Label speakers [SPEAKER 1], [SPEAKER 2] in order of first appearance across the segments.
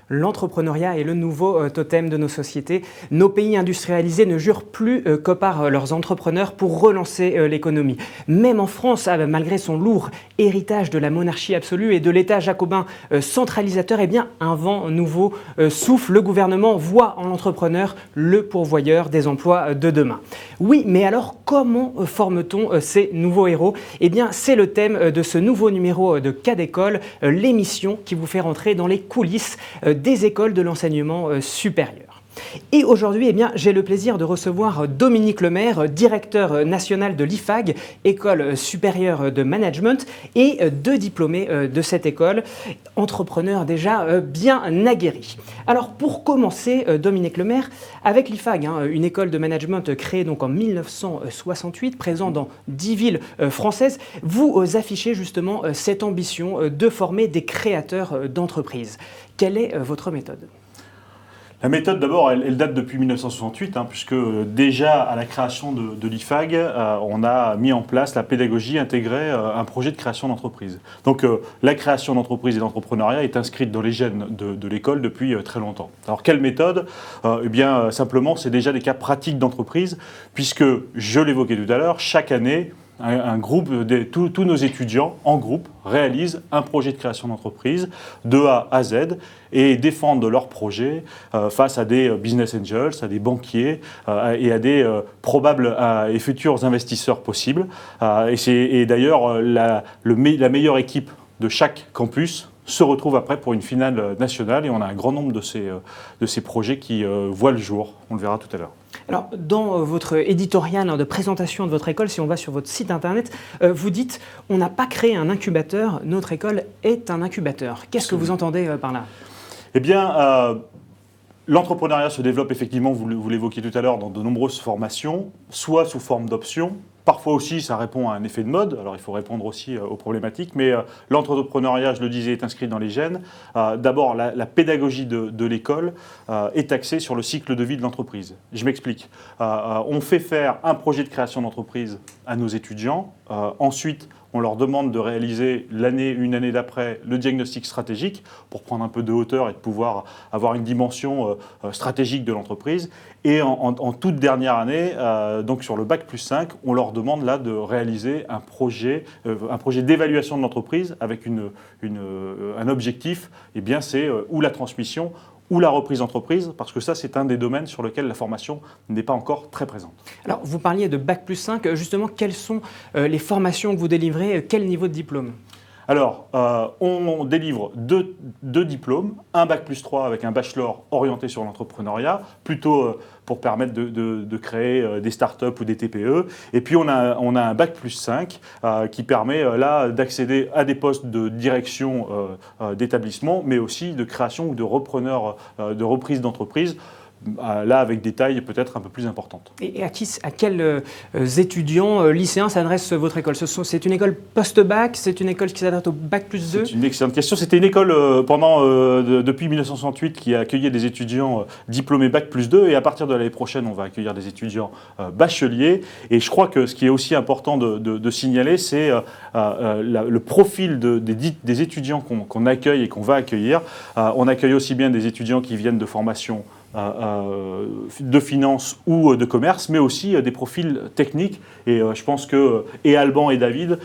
[SPEAKER 1] L'entrepreneuriat est le nouveau totem de nos sociétés. Nos pays industrialisés ne jurent plus que par leurs entrepreneurs pour relancer l'économie. Même en France, malgré son lourd héritage de la monarchie absolue et de l'État jacobin centralisateur, eh bien, un vent nouveau souffle. Le gouvernement voit en l'entrepreneur le pourvoyeur des emplois de demain. Oui, mais alors comment forme-t-on ces nouveaux héros? Eh bien, c'est le thème de ce nouveau numéro de Cas d'école, l'émission qui vous fait rentrer dans les coulisses des écoles de l'enseignement supérieur. Et aujourd'hui, eh bien, j'ai le plaisir de recevoir Dominique Lemaire, directeur national de l'IFAG, École supérieure de management, et deux diplômés de cette école, entrepreneurs déjà bien aguerris. Alors pour commencer, Dominique Lemaire, avec l'IFAG, une école de management créée donc en 1968, présente dans 10 villes françaises, vous affichez justement cette ambition de former des créateurs d'entreprises. Quelle est votre méthode ?
[SPEAKER 2] La méthode, d'abord, elle date depuis 1968, puisque déjà à la création de l'IFAG, on a mis en place la pédagogie intégrée, un projet de création d'entreprise. Donc la création d'entreprise et d'entrepreneuriat est inscrite dans les gènes de l'école depuis très longtemps. Alors quelle méthode ? Eh bien, simplement, c'est déjà des cas pratiques d'entreprise, puisque, je l'évoquais tout à l'heure, chaque année, un groupe, tous nos étudiants en groupe réalisent un projet de création d'entreprise de A à Z et défendent leur projet face à des business angels, à des banquiers et à des probables et futurs investisseurs possibles. Et d'ailleurs, la meilleure équipe de chaque campus se retrouve après pour une finale nationale et on a un grand nombre de ces projets qui voient le jour. On le verra tout à l'heure.
[SPEAKER 1] Alors, dans votre éditorial de présentation de votre école, si on va sur votre site internet, vous dites « On n'a pas créé un incubateur, notre école est un incubateur ». Qu'est-ce que vous entendez par là ?
[SPEAKER 2] Eh bien, l'entrepreneuriat se développe effectivement, vous l'évoquiez tout à l'heure, dans de nombreuses formations, soit sous forme d'options. Parfois aussi, ça répond à un effet de mode, alors il faut répondre aussi aux problématiques, mais l'entrepreneuriat, je le disais, est inscrit dans les gènes. D'abord, la pédagogie de l'école est axée sur le cycle de vie de l'entreprise. Je m'explique. On fait faire un projet de création d'entreprise à nos étudiants. Ensuite, on leur demande de réaliser une année d'après, le diagnostic stratégique pour prendre un peu de hauteur et de pouvoir avoir une dimension stratégique de l'entreprise. Et en toute dernière année, donc sur le Bac+5, on leur demande là de réaliser un projet d'évaluation de l'entreprise avec un objectif, eh bien c'est ou la transmission ou la reprise d'entreprise, parce que ça, c'est un des domaines sur lesquels la formation n'est pas encore très présente.
[SPEAKER 1] Alors, vous parliez de Bac+5, justement, quelles sont les formations que vous délivrez, quel niveau de diplôme ?
[SPEAKER 2] Alors, on délivre deux diplômes, un Bac+3 avec un bachelor orienté sur l'entrepreneuriat, plutôt pour permettre de créer des startups ou des TPE. Et puis, on a un Bac+5 qui permet là d'accéder à des postes de direction d'établissement, mais aussi de création ou de reprise d'entreprise. Là, avec des tailles peut-être un peu plus importantes.
[SPEAKER 1] Et à quels étudiants, lycéens s'adresse votre école ? C'est une école post-bac, c'est une école qui s'adresse au Bac+2 ?
[SPEAKER 2] C'est une excellente question. C'était une école depuis 1968 qui a accueilli des étudiants diplômés Bac+2 et à partir de l'année prochaine, on va accueillir des étudiants bacheliers. Et je crois que ce qui est aussi important de signaler, c'est le profil des étudiants qu'on accueille et qu'on va accueillir. On accueille aussi bien des étudiants qui viennent de formation de finance ou de commerce, mais aussi des profils techniques. Et je pense que Alban et David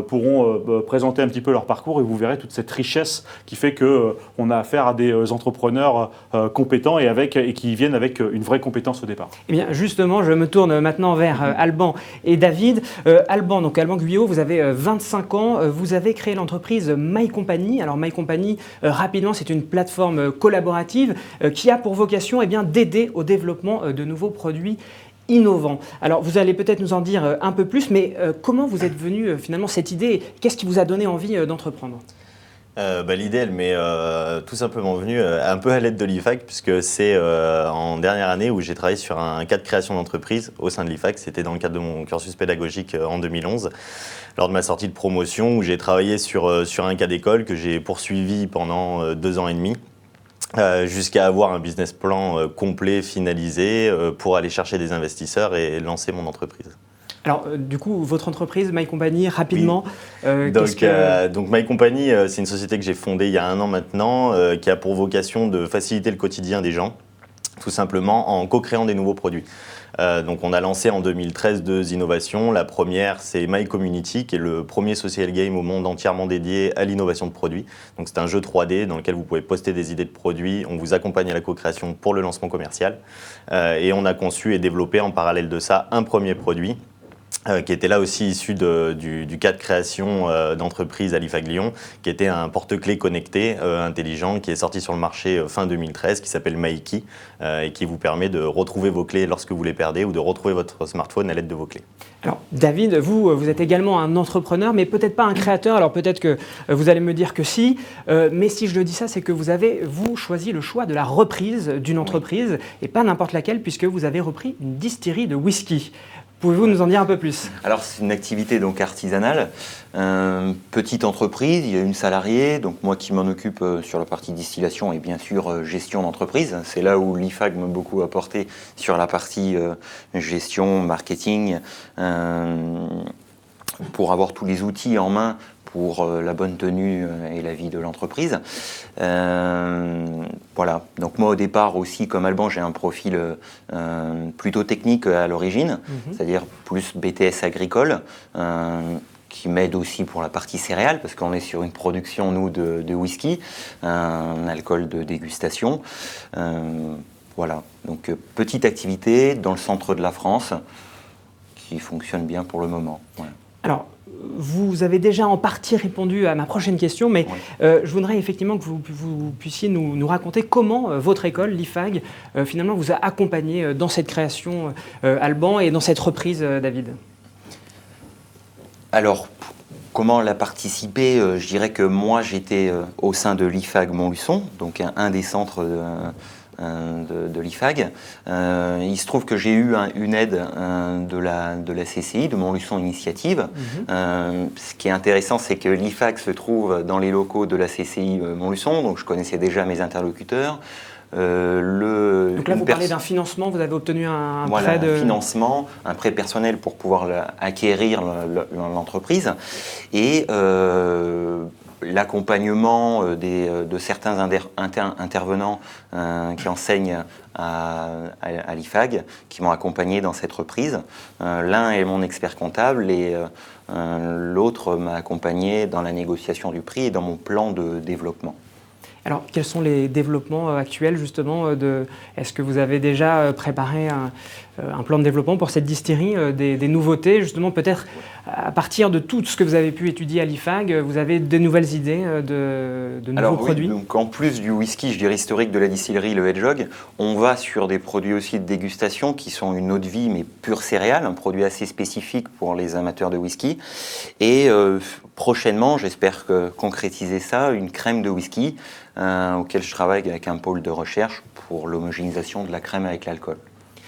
[SPEAKER 2] pourront présenter un petit peu leur parcours et vous verrez toute cette richesse qui fait qu'on a affaire à des entrepreneurs compétents et qui viennent avec une vraie compétence au départ.
[SPEAKER 1] Eh bien, justement, je me tourne maintenant vers Alban et David. Alban Guyot, vous avez 25 ans, vous avez créé l'entreprise My Company. Alors My Company, rapidement, c'est une plateforme collaborative qui a pour vocation d'aider au développement de nouveaux produits innovants. Alors, vous allez peut-être nous en dire un peu plus, mais comment vous êtes venu finalement cette idée ? Qu'est-ce qui vous a donné envie d'entreprendre ?
[SPEAKER 3] L'idée, elle m'est tout simplement venue un peu à l'aide de l'IFAG, puisque c'est en dernière année où j'ai travaillé sur un cas de création d'entreprise au sein de l'IFAG. C'était dans le cadre de mon cursus pédagogique en 2011, lors de ma sortie de promotion, où j'ai travaillé sur un cas d'école que j'ai poursuivi pendant 2 ans et demi. Jusqu'à avoir un business plan complet, finalisé, pour aller chercher des investisseurs et lancer mon entreprise.
[SPEAKER 1] Alors, du coup, votre entreprise, My Company, rapidement,
[SPEAKER 3] Donc My Company, c'est une société que j'ai fondée il y a 1 an maintenant, qui a pour vocation de faciliter le quotidien des gens, tout simplement en co-créant des nouveaux produits. Donc on a lancé en 2013 2 innovations. La première, c'est My Community, qui est le premier social game au monde entièrement dédié à l'innovation de produits. Donc c'est un jeu 3D dans lequel vous pouvez poster des idées de produits. On vous accompagne à la co-création pour le lancement commercial. Et on a conçu et développé en parallèle de ça un premier produit qui était là aussi issu du cas de création d'entreprise à l'IFAG Lyon, qui était un porte-clés connecté intelligent qui est sorti sur le marché fin 2013, qui s'appelle MyKey, et qui vous permet de retrouver vos clés lorsque vous les perdez ou de retrouver votre smartphone à l'aide de vos clés.
[SPEAKER 1] Alors David, vous êtes également un entrepreneur, mais peut-être pas un créateur. Alors peut-être que vous allez me dire que si, mais si je le dis ça, c'est que vous avez, choisi le choix de la reprise d'une entreprise, et pas n'importe laquelle, puisque vous avez repris une distillerie de whisky. Pouvez-vous nous en dire un peu plus?
[SPEAKER 4] Alors c'est une activité donc artisanale, petite entreprise, il y a une salariée, donc moi qui m'en occupe sur la partie distillation et bien sûr gestion d'entreprise. C'est là où l'IFAG m'a beaucoup apporté sur la partie gestion, marketing, pour avoir tous les outils en main pour la bonne tenue et la vie de l'entreprise. Voilà. Donc moi au départ aussi, comme Alban, j'ai un profil plutôt technique à l'origine, c'est-à-dire plus BTS agricole, qui m'aide aussi pour la partie céréales, parce qu'on est sur une production, nous, de whisky, un alcool de dégustation. Voilà. Donc petite activité dans le centre de la France, qui fonctionne bien pour le moment. Voilà.
[SPEAKER 1] Alors, vous avez déjà en partie répondu à ma prochaine question, mais je voudrais effectivement que vous puissiez nous raconter comment votre école, l'IFAG, finalement vous a accompagné dans cette création, Alban, et dans cette reprise, David.
[SPEAKER 4] Alors, comment elle a participé? Je dirais que moi, j'étais au sein de l'IFAG Montluçon, donc un des centres de l'IFAG. Il se trouve que j'ai eu une aide de la CCI, de Montluçon Initiative. Ce qui est intéressant, c'est que l'IFAG se trouve dans les locaux de la CCI Montluçon, donc je connaissais déjà mes interlocuteurs.
[SPEAKER 1] Donc là, vous parlez d'un financement, vous avez obtenu un prêt de...
[SPEAKER 4] un financement, un prêt personnel pour pouvoir acquérir l'entreprise. Et l'accompagnement de certains intervenants qui enseignent à l'IFAG, qui m'ont accompagné dans cette reprise. L'un est mon expert comptable et l'autre m'a accompagné dans la négociation du prix et dans mon plan de développement.
[SPEAKER 1] Alors, quels sont les développements actuels, justement, est-ce que vous avez déjà préparé un plan de développement pour cette distillerie, des nouveautés, justement, peut-être à partir de tout ce que vous avez pu étudier à l'IFAG, vous avez de nouvelles idées de nouveaux produits?
[SPEAKER 4] Donc en plus du whisky, je dirais historique de la distillerie, le Hedgehog, on va sur des produits aussi de dégustation qui sont une eau de vie, mais pure céréale, un produit assez spécifique pour les amateurs de whisky. Et prochainement, j'espère concrétiser ça, une crème de whisky, auquel je travaille avec un pôle de recherche pour l'homogénéisation de la crème avec l'alcool.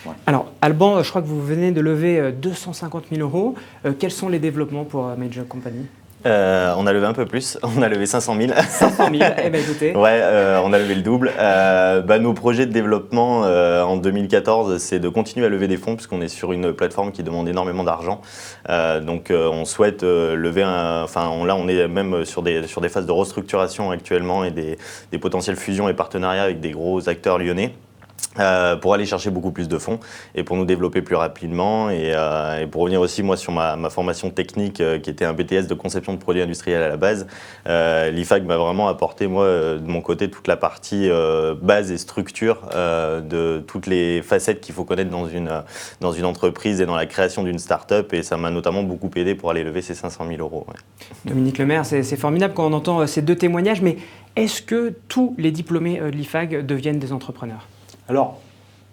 [SPEAKER 4] Ouais.
[SPEAKER 1] Alors, Alban, je crois que vous venez de lever 250 000 €. Quels sont les développements pour My Company?
[SPEAKER 3] On a levé un peu plus, on a levé 500 000.
[SPEAKER 1] 500 000, eh bien écoutez.
[SPEAKER 3] Ouais, on a levé le double. Nos projets de développement en 2014, c'est de continuer à lever des fonds, puisqu'on est sur une plateforme qui demande énormément d'argent. Donc on souhaite lever là on est même sur des phases de restructuration actuellement et des potentielles fusions et partenariats avec des gros acteurs lyonnais. Pour aller chercher beaucoup plus de fonds et pour nous développer plus rapidement et pour revenir aussi moi sur ma formation technique qui était un BTS de conception de produits industriels à la base, l'IFAG m'a vraiment apporté moi de mon côté toute la partie base et structure de toutes les facettes qu'il faut connaître dans une entreprise et dans la création d'une start-up, et ça m'a notamment beaucoup aidé pour aller lever ces 500 000 €. Ouais.
[SPEAKER 1] Dominique Lemaire, c'est formidable quand on entend ces deux témoignages, mais est-ce que tous les diplômés de l'IFAG deviennent des entrepreneurs?
[SPEAKER 2] Alors,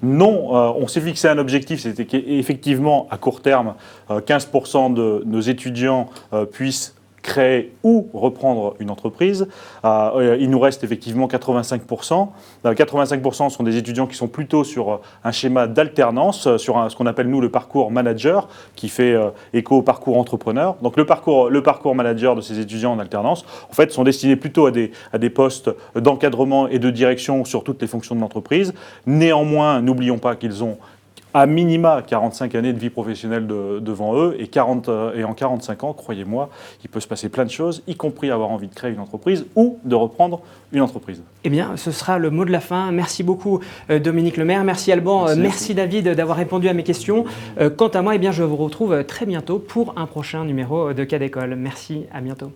[SPEAKER 2] non, on s'est fixé un objectif, c'était qu'effectivement, à court terme, 15% de nos étudiants puissent créer ou reprendre une entreprise. Il nous reste effectivement 85%. 85% sont des étudiants qui sont plutôt sur un schéma d'alternance, sur ce qu'on appelle nous le parcours manager, qui fait écho au parcours entrepreneur. Donc le parcours manager de ces étudiants en alternance, en fait, sont destinés plutôt à des postes d'encadrement et de direction sur toutes les fonctions de l'entreprise. Néanmoins, n'oublions pas qu'ils ont à minima 45 années de vie professionnelle devant eux, et en 45 ans, croyez-moi, il peut se passer plein de choses, y compris avoir envie de créer une entreprise ou de reprendre une entreprise.
[SPEAKER 1] Eh bien, ce sera le mot de la fin. Merci beaucoup Dominique Lemaire, merci Alban, merci David d'avoir répondu à mes questions. Quant à moi, eh bien, je vous retrouve très bientôt pour un prochain numéro de Cas d'école. Merci, à bientôt.